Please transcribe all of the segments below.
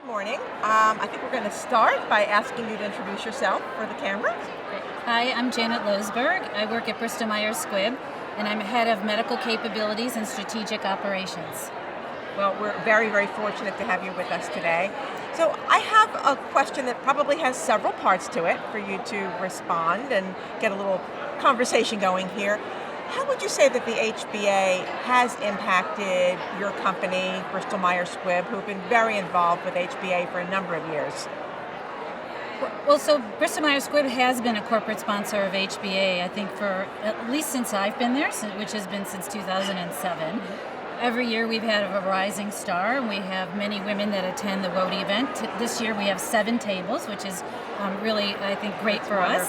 Morning. I think we're going to start by asking you to introduce yourself for the camera. Hi, I'm Janet Loesberg. I work at Bristol-Myers Squibb, and I'm head of medical capabilities and strategic operations. Well, we're very, very fortunate to have you with us today. So I have a question that probably has several parts to it for you to respond and get a little conversation going here. How would you say that the HPA has impacted your company, Bristol-Myers Squibb, who've been very involved with HPA for a number of years? Well, so Bristol-Myers Squibb has been a corporate sponsor of HPA, I think, for at least since I've been there, which has been since 2007. Every year we've had a rising star, and we have many women that attend the WOTY event. This year we have 7 tables, which is really, I think, great for us.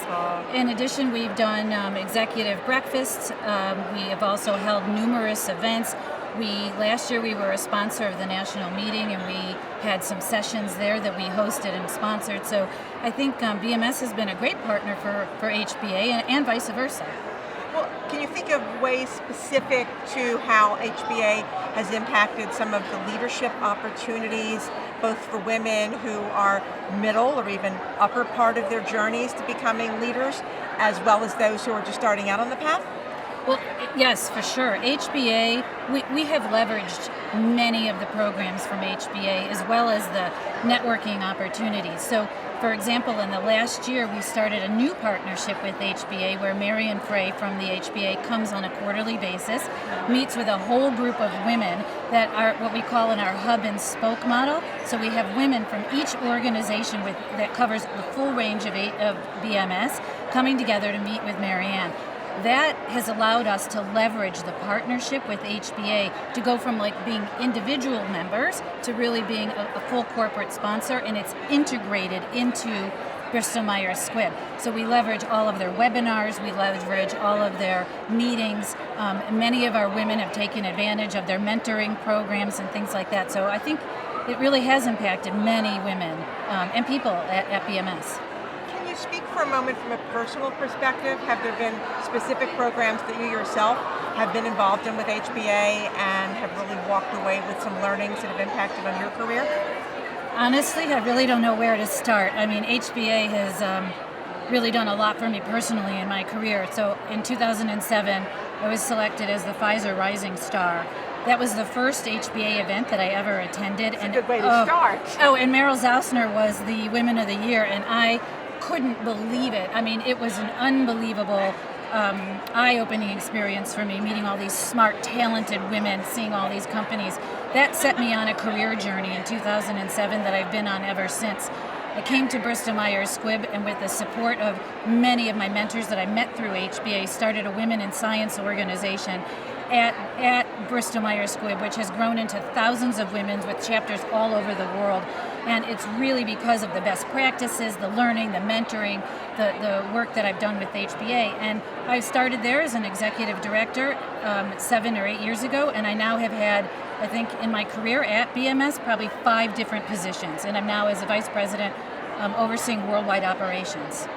In addition, we've done executive breakfasts. We have also held numerous events. Last year we were a sponsor of the national meeting, and we had some sessions there that we hosted and sponsored. So I think BMS has been a great partner for HPA and vice versa. Well, can you think of ways specific to how HPA has impacted some of the leadership opportunities, both for women who are middle or even upper part of their journeys to becoming leaders, as well as those who are just starting out on the path? Well, yes, for sure. HPA, we have leveraged many of the programs from HPA as well as the networking opportunities. So, for example, in the last year, we started a new partnership with HPA where Marion Frey from the HPA comes on a quarterly basis, meets with a whole group of women that are what we call in our hub and spoke model. So we have women from each organization that covers the full range of BMS coming together to meet with Marianne. That has allowed us to leverage the partnership with HPA to go from being individual members to really being a full corporate sponsor, and it's integrated into Bristol-Myers Squibb. So we leverage all of their webinars, we leverage all of their meetings. Many of our women have taken advantage of their mentoring programs and things like that. So I think it really has impacted many women and people at BMS. Speak for a moment from a personal perspective. Have there been specific programs that you yourself have been involved in with HPA and have really walked away with some learnings that have impacted on your career? Honestly, I really don't know where to start. I mean, HPA has really done a lot for me personally in my career. So in 2007, I was selected as the Pfizer Rising Star. That was the first HPA event that I ever attended. That's a good way to start. Oh, and Meryl Zausner was the Women of the Year, and I couldn't believe it. I mean, it was an unbelievable, eye-opening experience for me, meeting all these smart, talented women, seeing all these companies. That set me on a career journey in 2007 that I've been on ever since. I came to Bristol-Myers Squibb, and with the support of many of my mentors that I met through HPA, started a Women in Science organization at Bristol-Myers Squibb, which has grown into thousands of women with chapters all over the world. And it's really because of the best practices, the learning, the mentoring, the work that I've done with HPA. And I started there as an executive director 7 or 8 years ago, and I now have had, I think, in my career at BMS, probably 5 different positions. And I'm now as a vice president overseeing worldwide operations.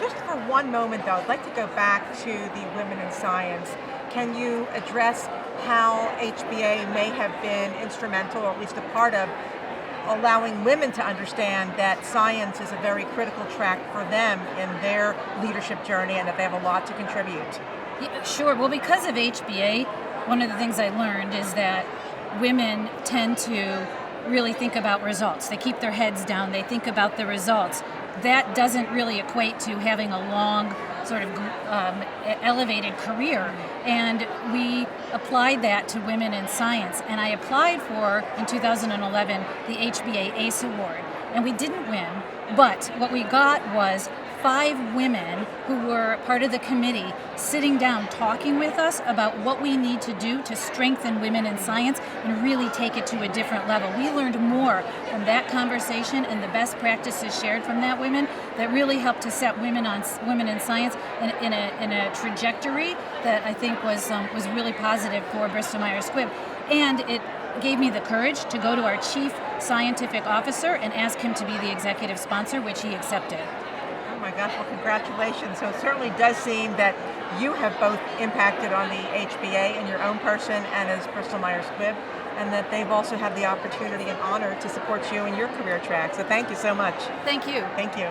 Just for one moment, though, I'd like to go back to the Women in Science. Can you address how HPA may have been instrumental, or at least a part of, allowing women to understand that science is a very critical track for them in their leadership journey and that they have a lot to contribute? Yeah, sure. Well, because of HPA, one of the things I learned is that women tend to really think about results. They keep their heads down. They think about the results. That doesn't really equate to having a long sort of elevated career, and we applied that to women in science, and I applied for, in 2011, the HPA Ace Award, and we didn't win, but what we got was 5 women who were part of the committee sitting down talking with us about what we need to do to strengthen women in science and really take it to a different level. We learned more from that conversation and the best practices shared from that women that really helped to set women in science in a trajectory that I think was really positive for Bristol-Myers Squibb. And it gave me the courage to go to our chief scientific officer and ask him to be the executive sponsor, which he accepted. my gosh, well congratulations. So it certainly does seem that you have both impacted on the HPA in your own person and as Bristol-Myers Squibb, and that they've also had the opportunity and honor to support you in your career track. So thank you so much. Thank you. Thank you.